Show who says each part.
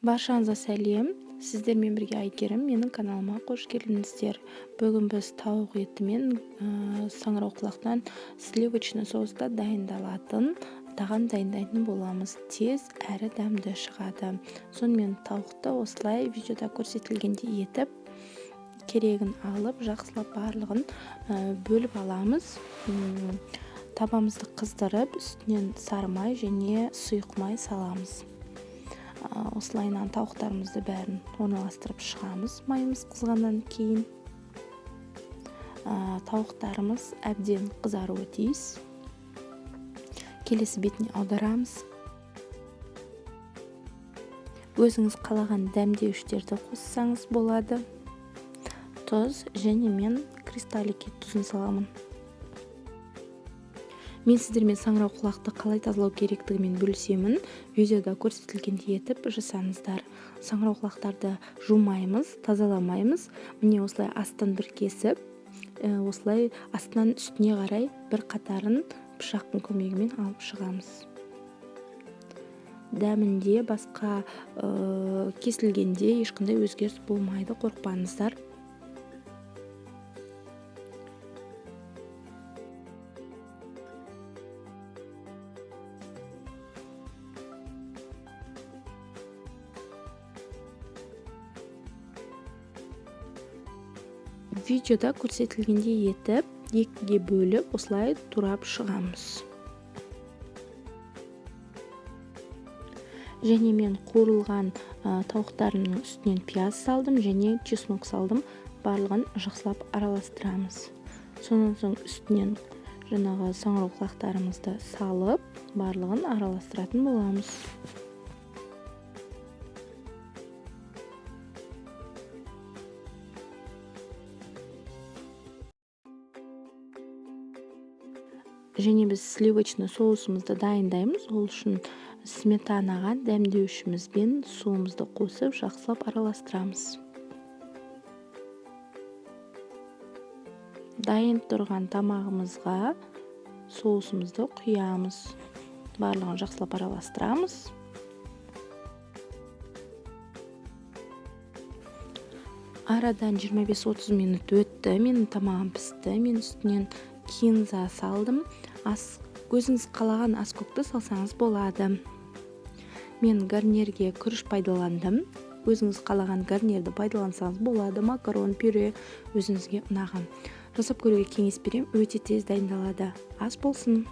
Speaker 1: Баршаңызға сәлем. Сіздермен бірге Айгерім, менің каналыма қош келдіңіздер. Бүгін біз тауық етімен саңырауқұлақтан сливочный соуста дайындалатын тағам дайындайтын боламыз. Тез әрі дәмді шығады. Сонымен тауықты осылай видеода көрсетілгендей етіп, керегін алып, жақсылап барлығын бөліп аламыз. Табамызды қыздырып, үстінен сары май және сұйық май саламыз. Осылайынан тауықтарымызды бәрін орналастырып шығамыз. Майымыз қызғаннан кейін тауықтарымыз әбден қызаруы тиіс. Келесі бетіне аударамыз. Өзіңіз қалаған дәмдеуіштерді қоссаңыз болады. Тұз және мен кристаллик тұзын саламын. Мен сіздермен саңырауқұлақты қалай тазалау керектігімен бөлісемін. Видеода көрсетілгендей етіп жасаңыздар. Саңырауқұлақтарды жумаймыз, тазаламаймыз. Міне осылай астын бір кесіп, осылай астынан үстіне қарай бір қатарын пышақтың көмегімен алып шығамыз. Дәмінде басқа кесілгенде ешқандай өзгеріс болмайды, қорықпаңыздар. Видеода көрсетілгендей етіп, екіге бөліп, осылай турап шығамыз. Және мен қуырылған тауықтарымның үстінен пияз салдым және чеснок салдым. Барлығын жақсылап араластырамыз. Сонан соң үстінен жаңағы саңырауқұлақтарымызды салып, барлығын араластыратын боламыз. Және біз сливочный соусымызды дайындаймыз. Ол үшін сметанаға дәмдеуішімізбен суымызды қосып, жақсылап араластырамыз. Дайын тұрған тамағымызға соусымызды құямыз. Барлығын жақсылап араластырамыз. Арадан 25-30 минут өтті. Менің тамағым пісті. Мен үстінен кинза салдым. Өзіңіз қалаған аскөкті салсаңыз болады. Мен гарнирге күріш пайдаландым. Өзіңіз қалаған гарнирді пайдалансаңыз болады. Макарон, пюре өзіңізге ұнаған. Жасап көруге кеңес берем. Өте тез дайындалады. Ас болсын.